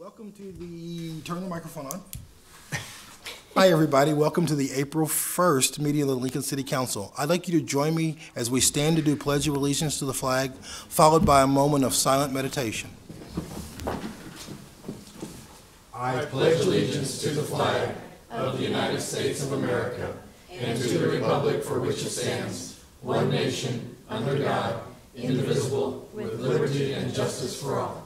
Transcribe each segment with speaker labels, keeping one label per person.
Speaker 1: Welcome to the, turn the microphone on. Hi, everybody. Welcome to the April 1st meeting of the Lincoln City Council. I'd like you to join me as we stand to do Pledge of Allegiance to the flag, followed by a moment of silent meditation.
Speaker 2: I pledge allegiance to the flag of the United States of America and to the republic for which it stands, one nation, under God, indivisible, with liberty and justice for all.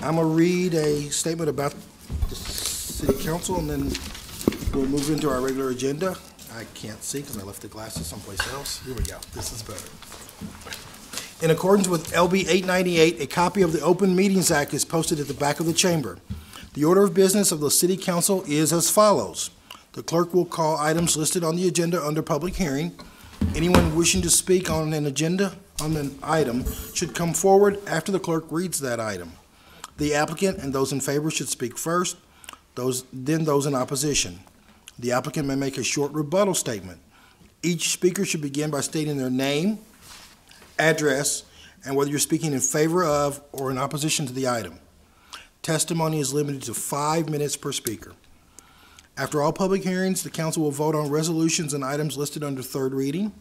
Speaker 1: I'm going to read a statement about the City Council, and then we'll move into our regular agenda. I can't see because I left the glasses someplace else. Here we go. This is better. In accordance with LB 898, a copy of the Open Meetings Act is posted at the back of the chamber. The order of business of the City Council is as follows. The clerk will call items listed on the agenda under public hearing. Anyone wishing to speak on an agenda, on an item, should come forward after the clerk reads that item. The applicant and those in favor should speak first, then those in opposition. The applicant may make a short rebuttal statement. Each speaker should begin by stating their name, address, and whether you're speaking in favor of or in opposition to the item. Testimony is limited to 5 minutes per speaker. After all public hearings, the council will vote on resolutions and items listed under third reading.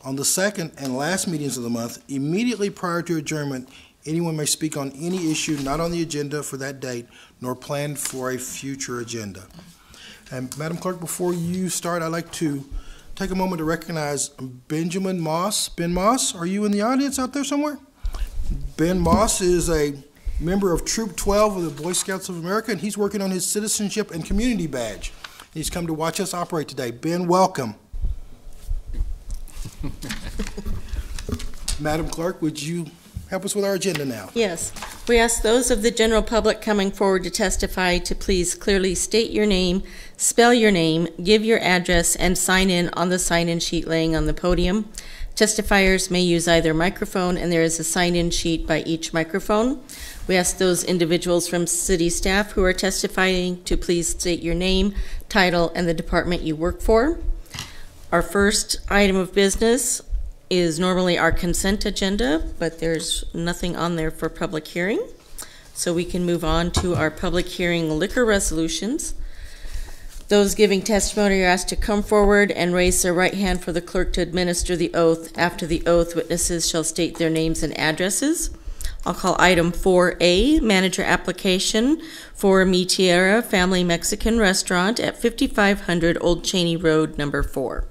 Speaker 1: On the second and last meetings of the month, immediately prior to adjournment, anyone may speak on any issue not on the agenda for that date, nor planned for a future agenda. And Madam Clerk, before you start, I'd like to take a moment to recognize Benjamin Moss. Ben Moss, are you in the audience out there somewhere? Ben Moss is a member of Troop 12 of the Boy Scouts of America, and he's working on his citizenship and community badge. He's come to watch us operate today. Ben, welcome. Madam Clerk, would you help us with our agenda now?
Speaker 3: Yes. We ask those of the general public coming forward to testify to please clearly state your name, spell your name, give your address, and sign in on the sign-in sheet laying on the podium. Testifiers may use either microphone, and there is a sign-in sheet by each microphone. We ask those individuals from city staff who are testifying to please state your name, title, and the department you work for. Our first item of business is normally our consent agenda, but there's nothing on there for public hearing. So we can move on to our public hearing liquor resolutions. Those giving testimony are asked to come forward and raise their right hand for the clerk to administer the oath. After the oath, witnesses shall state their names and addresses. I'll call item 4A, manager application for Mi Tierra Family Mexican Restaurant at 5500 Old Cheney Road, number 4.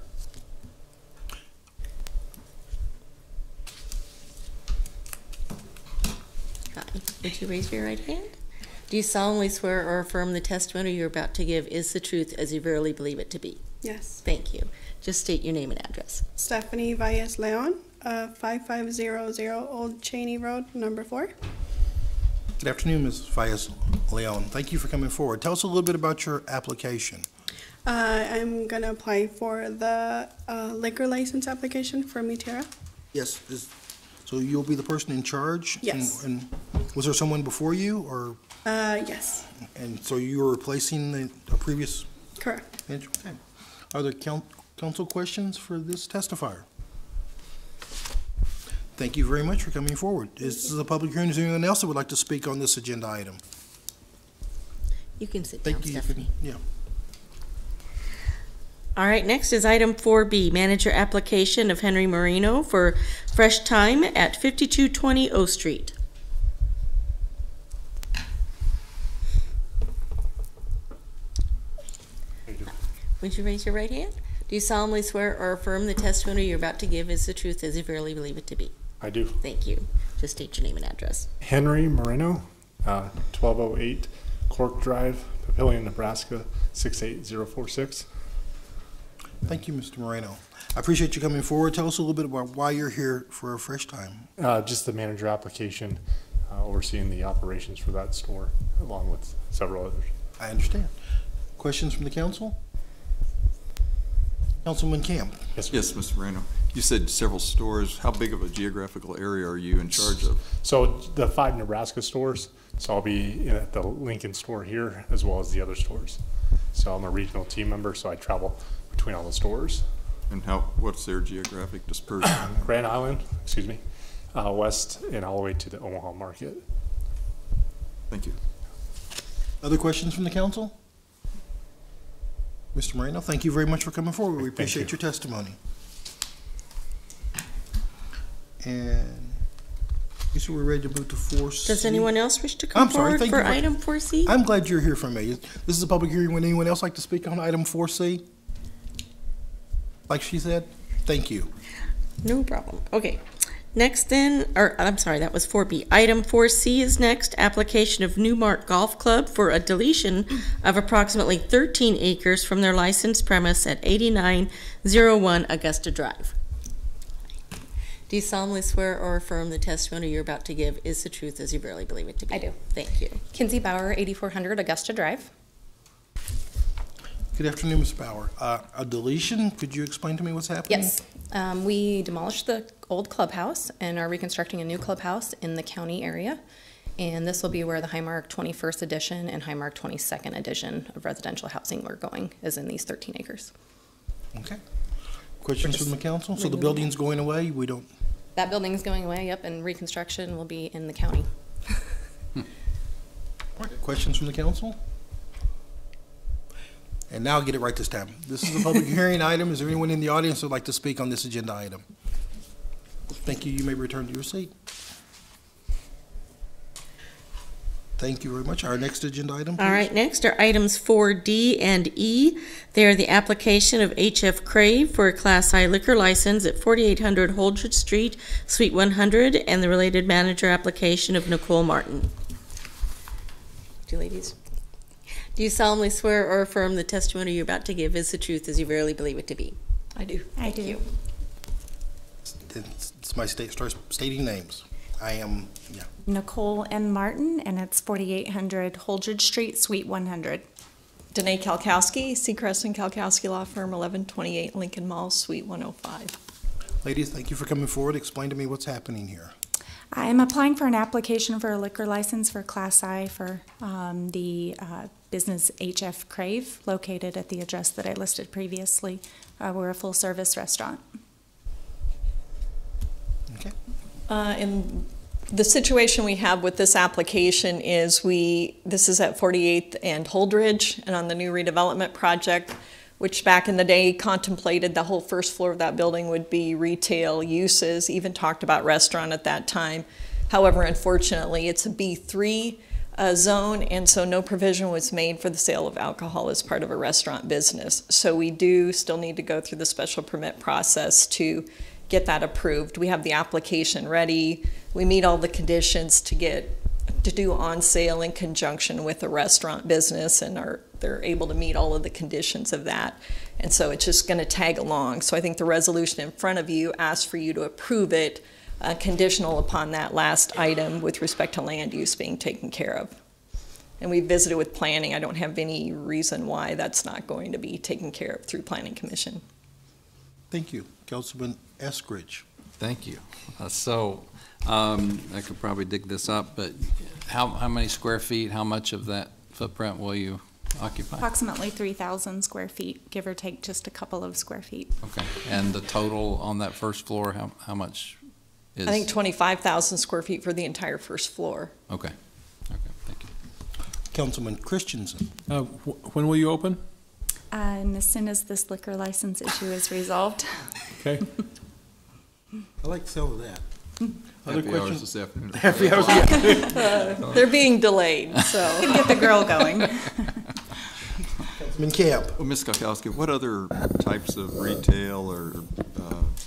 Speaker 3: Would you raise your right hand? Do you solemnly swear or affirm the testimony you're about to give is the truth as you verily believe it to be?
Speaker 4: Yes.
Speaker 3: Thank you. Just state your name and address.
Speaker 4: Stephanie Valles Leon, 5500 Old Cheney Road, number 4.
Speaker 1: Good afternoon, Ms. Valles Leon. Thank you for coming forward. Tell us a little bit about your application.
Speaker 4: I'm going to apply for the liquor license application for Mi Tierra.
Speaker 1: Yes. So you'll be the person in charge?
Speaker 4: Yes.
Speaker 1: And was there someone before you, or?
Speaker 4: Yes.
Speaker 1: And so you were replacing a previous?
Speaker 4: Correct.
Speaker 1: Okay. Are there council questions for this testifier? Thank you very much for coming forward. This is a public hearing. Is there anyone else that would like to speak on this agenda item?
Speaker 3: You can sit down, Stephanie.
Speaker 1: Yeah.
Speaker 3: All right, next is item 4B, manager application of Henry Moreno for Fresh Time at 5220 O Street. Would you raise your right hand? Do you solemnly swear or affirm the testimony you're about to give is the truth as you verily believe it to be?
Speaker 5: I do.
Speaker 3: Thank you. Just state your name and address.
Speaker 5: Henry Moreno, 1208 Cork Drive, Papillion, Nebraska, 68046.
Speaker 1: Thank you, Mr. Moreno. I appreciate you coming forward. Tell us a little bit about why you're here for a Fresh Time.
Speaker 5: Just the manager application, overseeing the operations for that store, along with several others.
Speaker 1: I understand. Questions from the council? Councilman Camp.
Speaker 5: Yes, sir.
Speaker 6: Yes, Mr. Moreno. You said several stores. How big of a geographical area are you in charge of?
Speaker 5: So the 5 Nebraska stores. So I'll be at the Lincoln store here as well as the other stores. So I'm a regional team member, so I travel between all the stores.
Speaker 6: And what's their geographic dispersion?
Speaker 5: Grand Island, west and all the way to the Omaha market.
Speaker 6: Thank you.
Speaker 1: Other questions from the council? Mr. Moreno, thank you very much for coming forward. We appreciate your testimony. And you said we're ready to move to 4C.
Speaker 3: Does anyone else wish to come
Speaker 1: I'm sorry,
Speaker 3: forward
Speaker 1: thank
Speaker 3: for
Speaker 1: you for-
Speaker 3: item 4C?
Speaker 1: I'm glad you're here for me. This is a public hearing. Would anyone else like to speak on item 4C? Like she said? Thank you.
Speaker 3: No problem. Okay. Next then, or I'm sorry, that was 4B. Item 4C is next, application of Newmark Golf Club for a deletion of approximately 13 acres from their licensed premise at 8901 Augusta Drive. Do you solemnly swear or affirm the testimony you're about to give is the truth as you really believe it to be?
Speaker 7: I do.
Speaker 3: Thank you.
Speaker 7: Kinsey Bauer, 8400 Augusta Drive.
Speaker 1: Good afternoon, Ms. Bauer. A deletion, could you explain to me what's happening?
Speaker 7: Yes, we demolished the old clubhouse and are reconstructing a new clubhouse in the county area. And this will be where the Highmark 21st edition and Highmark 22nd edition of residential housing we're going, is in these 13 acres.
Speaker 1: Okay. Questions from the council? So the building's going away? We don't,
Speaker 7: That building is going away, yep, and reconstruction will be in the county.
Speaker 1: questions from the council? And now I'll get it right this time. This is a public hearing item. Is there anyone in the audience who would like to speak on this agenda item? Thank you. You may return to your seat. Thank you very much. Our next agenda item, please.
Speaker 3: All right, next are items 4D and E. They are the application of HF Crave for a Class I liquor license at 4800 Holdred Street, Suite 100, and the related manager application of Nicole Martin. Do you ladies? Do you solemnly swear or affirm the testimony you're about to give is the truth as you verily believe it to be?
Speaker 7: I do.
Speaker 8: I do.
Speaker 1: It's my start stating names. I am, yeah.
Speaker 8: Nicole M. Martin, and it's 4800 Holdred Street, Suite 100.
Speaker 9: Danae Kalkowski, Seacrest and Kalkowski Law Firm, 1128 Lincoln Mall, Suite 105.
Speaker 1: Ladies, thank you for coming forward. Explain to me what's happening here.
Speaker 8: I'm applying for an application for a liquor license for Class I for the business HF Crave, located at the address that I listed previously. We're a full-service restaurant.
Speaker 1: Okay.
Speaker 9: And the situation we have with this application is this is at 48th and Holdridge, and on the new redevelopment project, which back in the day contemplated the whole first floor of that building would be retail uses, even talked about restaurant at that time. However, unfortunately, it's a B3 zone, and so no provision was made for the sale of alcohol as part of a restaurant business. So we do still need to go through the special permit process to get that approved. We have the application ready. We meet all the conditions to do on sale in conjunction with a restaurant business, and they're able to meet all of the conditions of that. And so it's just going to tag along. So I think the resolution in front of you asks for you to approve it, conditional upon that last item with respect to land use being taken care of. And we visited with planning. I don't have any reason why that's not going to be taken care of through Planning Commission.
Speaker 1: Thank you. Councilman Eskridge.
Speaker 10: Thank you. I could probably dig this up, but how many square feet, how much of that footprint will you occupy?
Speaker 8: Approximately 3,000 square feet, give or take just a couple of square feet.
Speaker 10: Okay, and the total on that first floor, how much is?
Speaker 9: I think 25,000 square feet for the entire first floor.
Speaker 10: Okay, thank you.
Speaker 1: Councilman Christensen.
Speaker 2: When will you open?
Speaker 8: And as soon as this liquor license issue is resolved.
Speaker 2: Okay.
Speaker 1: I like the sound of that. Other
Speaker 6: Happy hours
Speaker 1: questions?
Speaker 6: this afternoon.
Speaker 1: Happy hours, yeah.
Speaker 9: They're being delayed, so.
Speaker 8: Get the girl going.
Speaker 1: Councilman Camp.
Speaker 6: Well, Ms. Kalkowski, what other types of retail or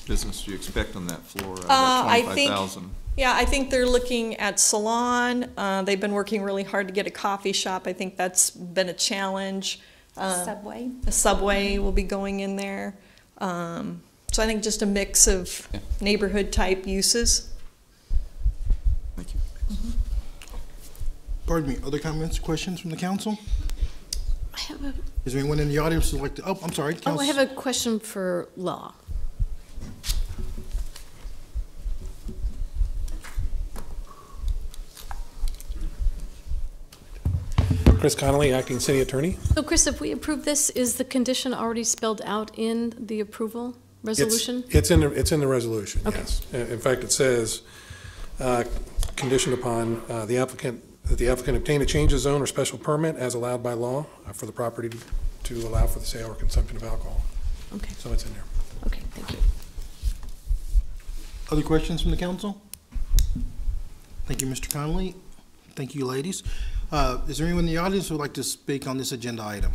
Speaker 6: business do you expect on that floor out of that
Speaker 9: I
Speaker 6: 25,000?
Speaker 9: Yeah, I think they're looking at salon. They've been working really hard to get a coffee shop. I think that's been a challenge.
Speaker 8: Subway.
Speaker 9: A Subway will be going in there. So I think just a mix of neighborhood type uses.
Speaker 6: Thank you.
Speaker 1: Pardon me, other comments, questions from the council?
Speaker 11: I have a,
Speaker 1: Is there anyone in the audience who'd like to, I'm sorry.
Speaker 11: I have a question for Law.
Speaker 12: Chris Connolly, Acting City Attorney.
Speaker 11: So Chris, if we approve this, is the condition already spelled out in the approval resolution?
Speaker 12: It's in the resolution,
Speaker 11: Okay.
Speaker 12: yes. In fact, it says, conditioned upon that the applicant obtain a change of zone or special permit as allowed by law for the property to allow for the sale or consumption of alcohol.
Speaker 11: Okay.
Speaker 12: So it's in there.
Speaker 11: Okay, thank you.
Speaker 1: Other questions from the council? Thank you, Mr. Connolly. Thank you, ladies. Is there anyone in the audience who would like to speak on this agenda item?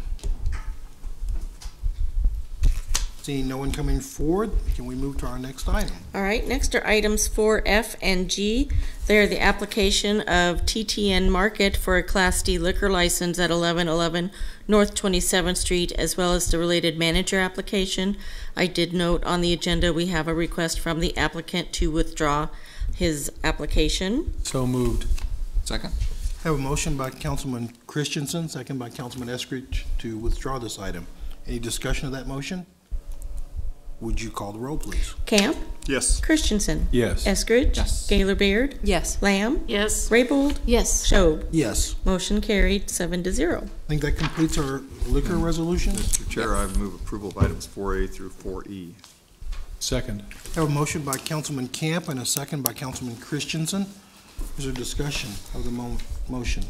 Speaker 1: Seeing no one coming forward, can we move to our next item?
Speaker 3: All right, next are items 4F and G. They're the application of TTN Market for a Class D liquor license at 1111 North 27th Street, as well as the related manager application. I did note on the agenda we have a request from the applicant to withdraw his application.
Speaker 10: So moved. Second?
Speaker 1: I have a motion by Councilman Christensen, second by Councilman Eskridge to withdraw this item. Any discussion of that motion? Would you call the roll, please?
Speaker 3: Camp?
Speaker 6: Yes.
Speaker 3: Christensen?
Speaker 10: Yes.
Speaker 3: Eskridge?
Speaker 10: Yes.
Speaker 3: Gaylor Baird?
Speaker 11: Yes.
Speaker 3: Lamb?
Speaker 11: Yes.
Speaker 3: Raybold?
Speaker 11: Yes.
Speaker 3: Schob?
Speaker 1: Yes.
Speaker 3: Motion carried 7-0.
Speaker 1: I think that completes our liquor resolution.
Speaker 6: Mr. Chair, I move approval of items 4A through 4E.
Speaker 10: Second.
Speaker 1: I have a motion by Councilman Camp and a second by Councilman Christensen. Is there discussion of the motion?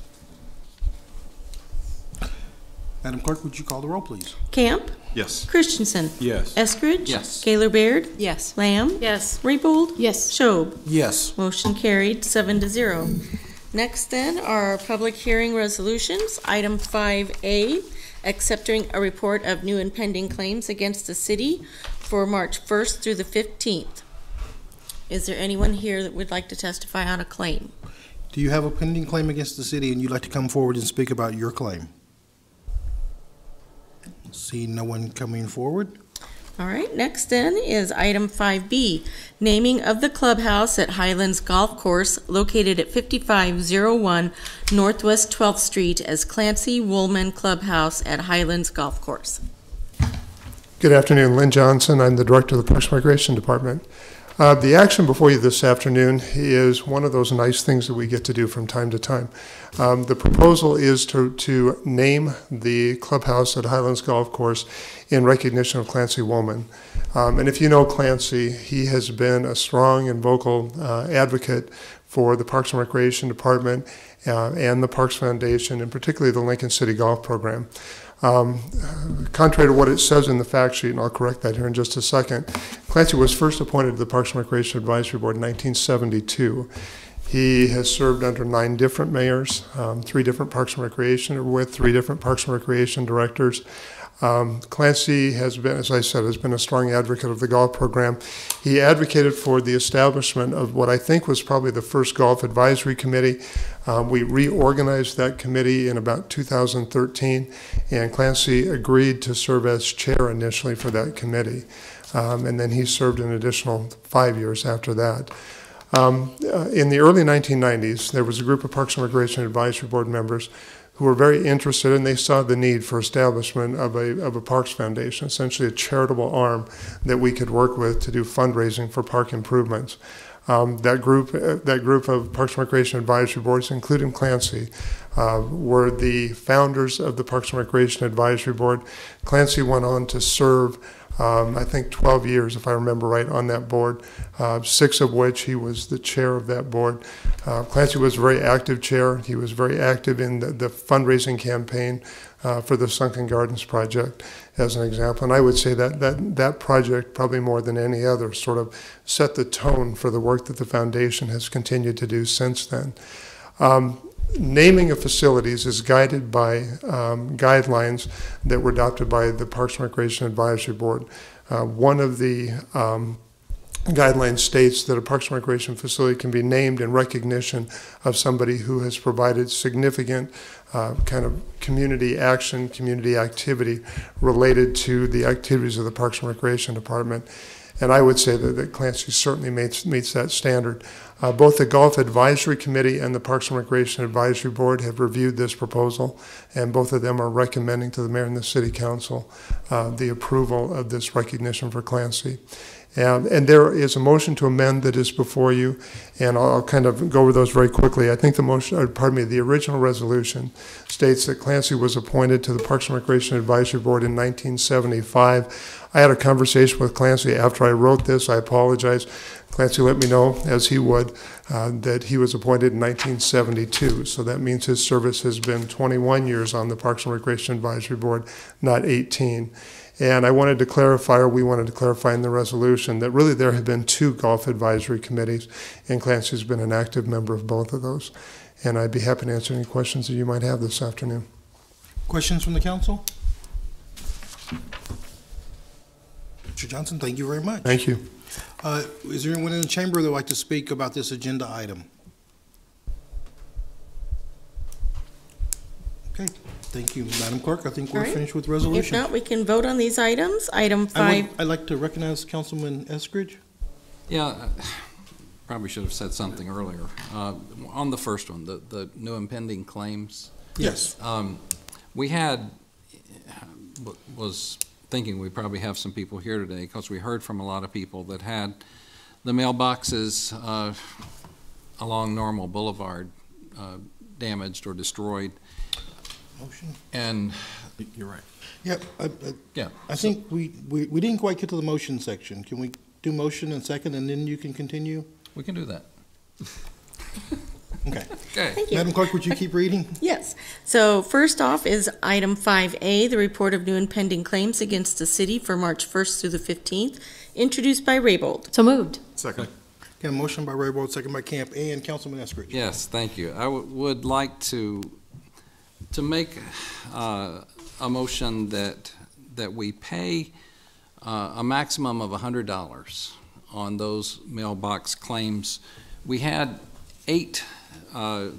Speaker 1: Madam Clerk, would you call the roll, please?
Speaker 3: Camp?
Speaker 6: Yes.
Speaker 3: Christensen?
Speaker 10: Yes.
Speaker 3: Eskridge?
Speaker 10: Yes.
Speaker 3: Gaylor Baird?
Speaker 11: Yes.
Speaker 3: Lamb?
Speaker 11: Yes.
Speaker 3: Raybold?
Speaker 11: Yes.
Speaker 3: Schob?
Speaker 1: Yes.
Speaker 3: Motion carried 7-0. Next then are public hearing resolutions. Item 5A, accepting a report of new and pending claims against the city for March 1st through the 15th. Is there anyone here that would like to testify on a claim?
Speaker 1: Do you have a pending claim against the city and you'd like to come forward and speak about your claim? See no one coming forward.
Speaker 3: All right, next then is item 5B, naming of the clubhouse at Highlands Golf Course located at 5501 Northwest 12th Street as Clancy Woolman Clubhouse at Highlands Golf Course.
Speaker 13: Good afternoon, Lynn Johnson. I'm the Director of the Parks and Recreation Department. The action before you this afternoon is one of those nice things that we get to do from time to time. The proposal is to name the clubhouse at Highlands Golf Course in recognition of Clancy Woolman. And if you know Clancy, he has been a strong and vocal advocate for the Parks and Recreation Department and the Parks Foundation, and particularly the Lincoln City Golf Program. Contrary to what it says in the fact sheet, and I'll correct that here in just a second, Clancy was first appointed to the Parks and Recreation Advisory Board in 1972. He has served under 9 different mayors, 3 different Parks and Recreation, or with 3 different Parks and Recreation directors. Clancy has been, as I said, has been a strong advocate of the golf program. He advocated for the establishment of what I think was probably the first golf advisory committee. We reorganized that committee in about 2013, and Clancy agreed to serve as chair initially for that committee. And then he served an additional 5 years after that. In the early 1990s, there was a group of Parks and Recreation Advisory Board members who were very interested, and they saw the need for establishment of a Parks Foundation, essentially a charitable arm that we could work with to do fundraising for park improvements. That group of Parks and Recreation Advisory Boards, including Clancy, were the founders of the Parks and Recreation Advisory Board. Clancy went on to serve I think 12 years, if I remember right, on that board, 6 of which he was the chair of that board. Clancy was a very active chair. He was very active in the fundraising campaign for the Sunken Gardens project, as an example. And I would say that project, probably more than any other, sort of set the tone for the work that the foundation has continued to do since then. Naming of facilities is guided by guidelines that were adopted by the Parks and Recreation Advisory Board. One of the guidelines states that a Parks and Recreation facility can be named in recognition of somebody who has provided significant kind of community action, community activity related to the activities of the Parks and Recreation Department. And I would say that Clancy certainly meets that standard. Both the Golf Advisory Committee and the Parks and Recreation Advisory Board have reviewed this proposal, and both of them are recommending to the Mayor and the City Council the approval of this recognition for Clancy. And there is a motion to amend that is before you, and I'll kind of go over those very quickly. I think the original resolution states that Clancy was appointed to the Parks and Recreation Advisory Board in 1975. I had a conversation with Clancy after I wrote this. I apologize. Clancy let me know, as he would, that he was appointed in 1972. So that means his service has been 21 years on the Parks and Recreation Advisory Board, not 18. And I wanted to clarify, or we wanted to clarify in the resolution, that really there have been 2 golf advisory committees, and Clancy's been an active member of both of those. And I'd be happy to answer any questions that you might have this afternoon.
Speaker 1: Questions from the council? Mr. Johnson, thank you very much.
Speaker 13: Thank you.
Speaker 1: Is there anyone in the chamber that would like to speak about this agenda item? Okay, thank you, Madam Clerk. I think we're
Speaker 3: All right.
Speaker 1: finished with resolutions.
Speaker 3: If not, we can vote on these items. Item 5.
Speaker 1: I'd like to recognize Councilman Eskridge.
Speaker 10: Yeah, probably should have said something earlier. On the first one, the new impending claims.
Speaker 1: Yes.
Speaker 10: We was thinking we probably have some people here today because we heard from a lot of people that had the mailboxes along Normal Boulevard damaged or destroyed.
Speaker 1: Motion.
Speaker 10: And
Speaker 1: you're right. Yep.
Speaker 10: Yeah.
Speaker 1: I think we didn't quite get to the motion section. Can we do motion and second, and then you can continue?
Speaker 10: We can do that.
Speaker 1: Okay.
Speaker 10: Okay.
Speaker 3: Thank you.
Speaker 1: Madam Clerk, would you keep reading?
Speaker 3: Yes. So first off is item 5A, the report of new and pending claims against the city for March 1st through the 15th, introduced by Raybold.
Speaker 11: So moved.
Speaker 12: Second.
Speaker 1: Okay, a motion by Raybold, second by Camp, and Councilman Eskridge.
Speaker 10: Yes, thank you. I would like to make a motion that we pay a maximum of $100 on those mailbox claims. We had 8, my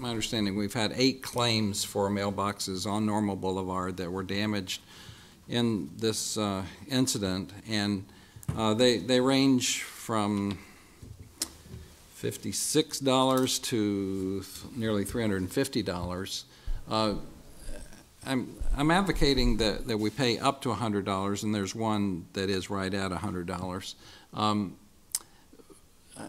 Speaker 10: understanding, we've had 8 claims for mailboxes on Normal Boulevard that were damaged in this incident, and they range from $56 to nearly $350. I'm advocating that we pay up to $100, and there's one that is right at $100.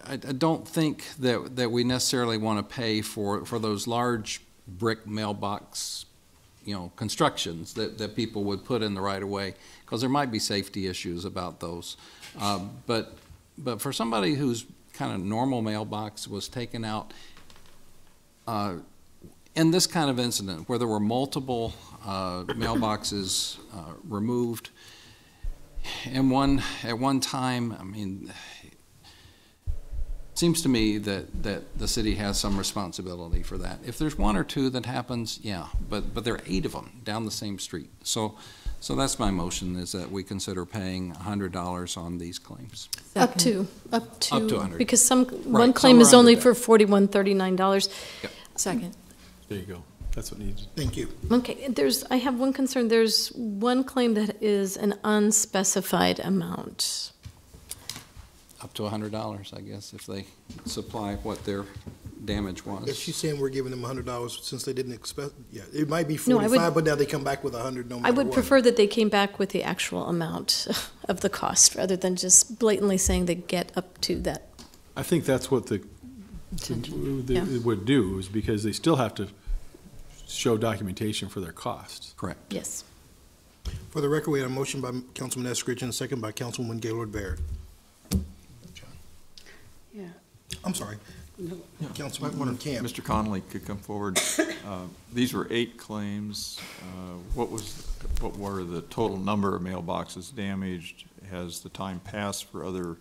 Speaker 10: I don't think that we necessarily want to pay for those large brick mailbox, constructions that people would put in the right of way, because there might be safety issues about those. But for somebody whose kind of normal mailbox was taken out in this kind of incident, where there were multiple mailboxes removed at one time, I mean, it seems to me that the city has some responsibility for that. If there's 1 or 2 that happens, yeah, but there are 8 of them down the same street. So that's my motion, is that we consider paying $100 on these claims.
Speaker 11: Up to
Speaker 10: Up to 100.
Speaker 11: Because
Speaker 10: Right,
Speaker 11: one claim
Speaker 10: some
Speaker 11: is
Speaker 10: are
Speaker 11: only
Speaker 10: under
Speaker 11: for $41.39.
Speaker 10: Yep.
Speaker 11: Second.
Speaker 12: There you go. That's what needs.
Speaker 1: Thank you.
Speaker 11: Okay, I have one concern. There's one claim that is an unspecified amount.
Speaker 10: Up to $100, I guess, if they supply what their damage was.
Speaker 1: If she's saying we're giving them $100 since they didn't expect, yeah, it might be
Speaker 11: No, I
Speaker 1: 45,
Speaker 11: would-
Speaker 1: but now they come back with 100 no matter
Speaker 11: I
Speaker 1: what.
Speaker 11: would prefer that they came back with the actual amount of the cost, rather than just blatantly saying they get up to that.
Speaker 14: I think that's what they
Speaker 11: Yeah.
Speaker 14: would do, is because they still have to show documentation for their costs.
Speaker 10: Correct.
Speaker 11: Yes.
Speaker 1: For the record, we had a motion by Councilman Eskridge and a second by Councilwoman Gaylord Baird.
Speaker 4: Yeah.
Speaker 1: I'm sorry. Councilman Camp.
Speaker 6: Mr. Connolly could come forward. These were 8 claims. What were the total number of mailboxes damaged? Has the time passed for other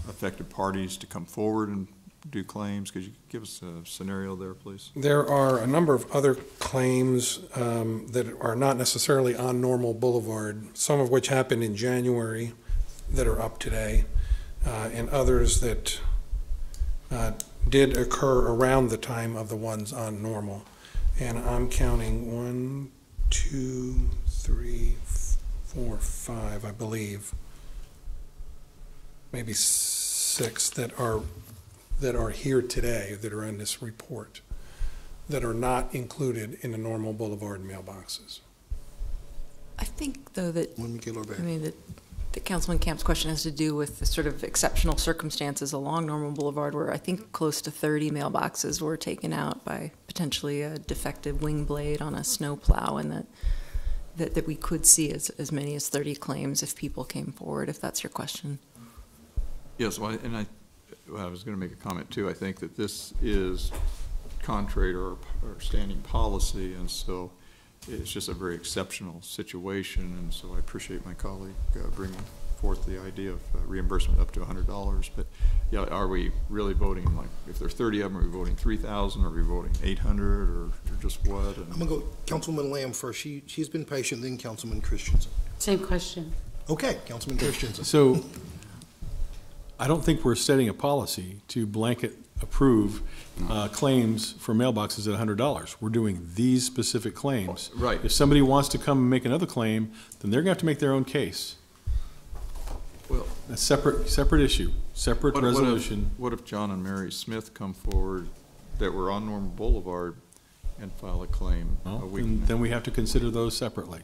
Speaker 6: affected parties to come forward and do claims? Could you give us a scenario there, please?
Speaker 12: There are a number of other claims that are not necessarily on Normal Boulevard, some of which happened in January that are up today, and others that did occur around the time of the ones on Normal. And I'm counting 1, 2, 3, 4, 5, I believe, maybe 6 that are here today, that are in this report, that are not included in the Normal Boulevard mailboxes.
Speaker 15: I think, though, that,
Speaker 1: Woman Gaylord Baird.
Speaker 15: I mean, that that Councilman Camp's question has to do with the sort of exceptional circumstances along Normal Boulevard where I think close to 30 mailboxes were taken out by potentially a defective wing blade on a snow plow, and that we could see as many as 30 claims if people came forward, if that's your question.
Speaker 6: Yes, well, and I was going to make a comment too. I think that this is contrary to our standing policy, and so it's just a very exceptional situation, and so I appreciate my colleague bringing forth the idea of reimbursement up to $100. But yeah, are we really voting, like, if there are 30 of them, are we voting 3,000, are we voting 800, or just what? And
Speaker 1: I'm gonna go Councilwoman Lamb first. She's been patient, then Councilman Christensen.
Speaker 16: Same question.
Speaker 1: Okay, Councilman Christensen.
Speaker 14: So I don't think we're setting a policy to blanket approve claims for mailboxes at $100. We're doing these specific claims.
Speaker 6: Right.
Speaker 14: If somebody wants to come and make another claim, then they're going to have to make their own case.
Speaker 6: Well,
Speaker 14: a separate issue, separate resolution.
Speaker 6: What if John and Mary Smith come forward that were on Normal Boulevard and file a claim?
Speaker 14: Then we have to consider those separately.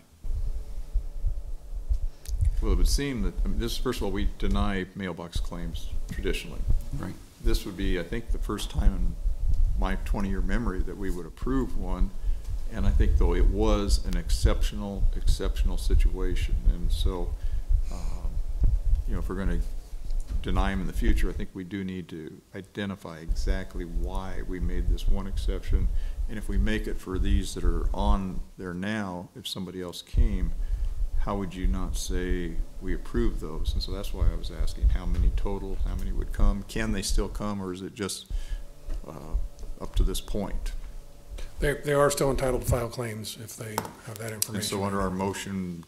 Speaker 6: Well, it would seem that, I mean, this, first of all, we deny mailbox claims traditionally.
Speaker 10: Right.
Speaker 6: This would be, I think, the first time in my 20-year memory that we would approve one. And I think, though, it was an exceptional situation. And so, you know, if we're going to deny them in the future, I think we do need to identify exactly why we made this one exception. And if we make it for these that are on there now, if somebody else came, how would you not say we approve those? And so that's why I was asking how many total, how many would come? Can they still come, or is it just up to this point?
Speaker 12: They are still entitled to file claims if they have that information.
Speaker 6: And so under our motion,